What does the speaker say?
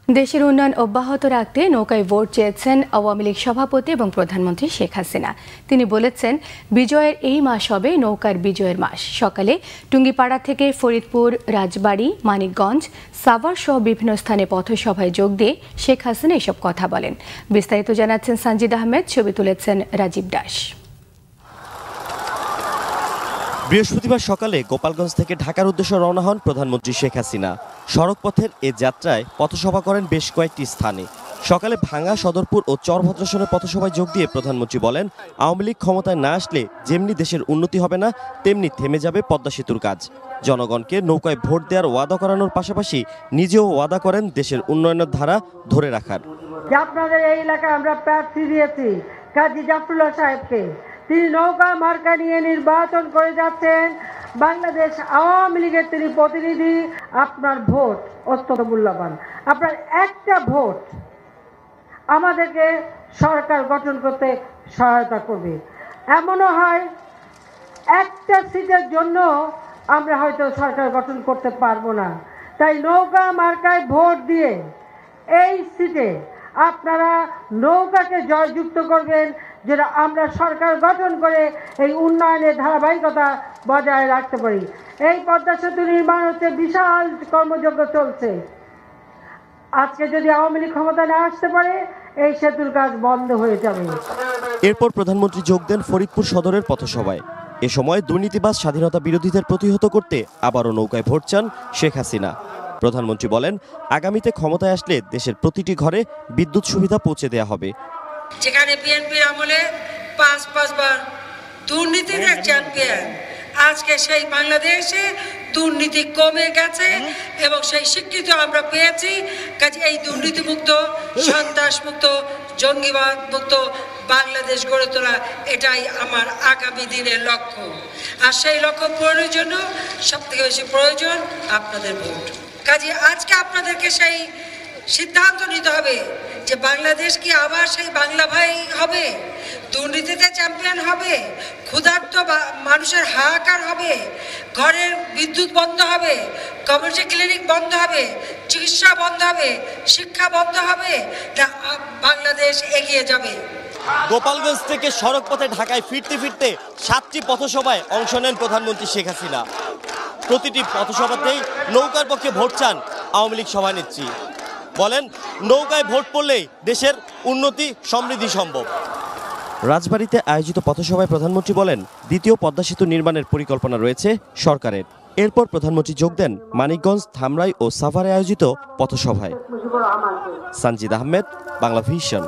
দেশের উন্নয়ন অব্যাহত রাখতে নৌকায় ভোট চেয়েছেন আওয়ামী লীগ সভাপতি এবং প্রধানমন্ত্রী শেখ হাসিনা। তিনি বলেছেন, বিজয়ের এই মাস হবে নৌকার বিজয়ের মাস। সকালে টুঙ্গিপাড়া থেকে ফরিদপুর, রাজবাড়ী, মানিকগঞ্জ, সাভার সহ বিভিন্ন স্থানে পথসভায় যোগ দিয়ে শেখ হাসিনা এসব কথা বলেন। বিস্তারিত জানাচ্ছেন সানজিদ আহমেদ, ছবি তুলেছেন রাজীব দাস। বৃহস্পতিবার সকালে গোপালগঞ্জ থেকে ঢাকার উদ্দেশ্যে রওনা হন প্রধানমন্ত্রী শেখ হাসিনা। সড়কপথের এ যাত্রায় পথসভা করেন বেশ কয়েকটি স্থানে। সকালে ভাঙ্গা, সদরপুর ও চরভদ্রেশ্বরে পথসভায় যোগ দিয়ে প্রধানমন্ত্রী বলেন, আওয়ামী লীগ ক্ষমতায় না আসলে যেমনি দেশের উন্নতি হবে না, তেমনি থেমে যাবে পদ্মা সেতুর কাজ। জনগণকে নৌকায় ভোট দেওয়ার ওয়াদা করানোর পাশাপাশি নিজেও ওয়াদা করেন দেশের উন্নয়নের ধারা ধরে রাখার। আপনাদের এই এলাকায় আমরা প্রার্থী দিয়েছি কাজী জাফরুল্লাহ সাহেবকে। তিনি নৌকা মার্কা নিয়ে নির্বাচন করে যাচ্ছেন। বাংলাদেশ আওয়ামী লীগের তিনি প্রতিনিধি। আপনার ভোট অত্যন্ত মূল্যবান। আপনার একটা ভোট আমাদেরকে সরকার গঠন করতে সহায়তা করবে। এমনও হয় একটা সিটের জন্য আমরা হয়তো সরকার গঠন করতে পারবো না। তাই নৌকা মার্কায় ভোট দিয়ে এই সিটে আপনারা নৌকাকে জয়যুক্ত করবেন, যেটা আমরা সরকার গঠন করে এই উন্নয়নের ধারাবাহিকতা বজায় রাখতে পারি। এই পদ্মা সেতু নির্মাণ হচ্ছে, বিশাল কর্মযজ্ঞ চলছে। আজকে যদি আওয়ামী লীগ ক্ষমতা না আসতে পারে, এই সেতুর কাজ বন্ধ হয়ে যাবে। এরপর প্রধানমন্ত্রী যোগ দেন ফরিদপুর সদরের পথসভায়। এ সময় দুর্নীতিবাজ স্বাধীনতা বিরোধীদের প্রতিহত করতে আবারও নৌকায় ভোট চান শেখ হাসিনা। প্রধানমন্ত্রী বলেন, আগামীতে ক্ষমতায় আসলে দেশের প্রতিটি ঘরে বিদ্যুৎ সুবিধা পৌঁছে দেওয়া হবে। যেখানে বিএনপির আমলে পাঁচবার দুর্নীতির চ্যাম্পিয়ন, আজকে সেই বাংলাদেশে দুর্নীতি কমে গেছে এবং সেই স্বীকৃতি আমরা পেয়েছি। কাজে এই দুর্নীতিমুক্ত, সন্ত্রাসমুক্ত, জঙ্গিবাদ মুক্ত বাংলাদেশ গড়ে তোলা, এটাই আমার আগামী দিনের লক্ষ্য। আর সেই লক্ষ্য পূরণের জন্য সবথেকে বেশি প্রয়োজন আপনাদের ভোট। কাজে আজকে আপনাদেরকে সেই সিদ্ধান্ত নিতে হবে যে বাংলাদেশ কি আবার সেই বাংলা ভাই হবে, দুর্নীতিতে চ্যাম্পিয়ন হবে, ক্ষুধার্ত মানুষের হাহাকার হবে, ঘরের বিদ্যুৎ বন্ধ হবে, কমিউনিটি ক্লিনিক বন্ধ হবে, চিকিৎসা বন্ধ হবে, শিক্ষা বন্ধ হবে, না বাংলাদেশ এগিয়ে যাবে। গোপালগঞ্জ থেকে সড়ক পথে ঢাকায় ফিরতে ফিরতে 7টি পথসভায় অংশ নেন প্রধানমন্ত্রী শেখ হাসিনা। প্রতিটি পথসভাতেই নৌকার পক্ষে ভোট চান আওয়ামী লীগ সভানেত্রী। বলেন, নৌকায় ভোট পড়লেই দেশের উন্নতি সমৃদ্ধি সম্ভব। রাজবাড়ীতে আয়োজিত পথসভায় প্রধানমন্ত্রী বলেন, দ্বিতীয় পদ্মা সেতু নির্মাণের পরিকল্পনা রয়েছে সরকারের। এরপর প্রধানমন্ত্রী যোগ দেন মানিকগঞ্জ, ধামরাই ও সাভারে আয়োজিত পথসভায়। সানজিদ আহমেদ, বাংলা ভিশন।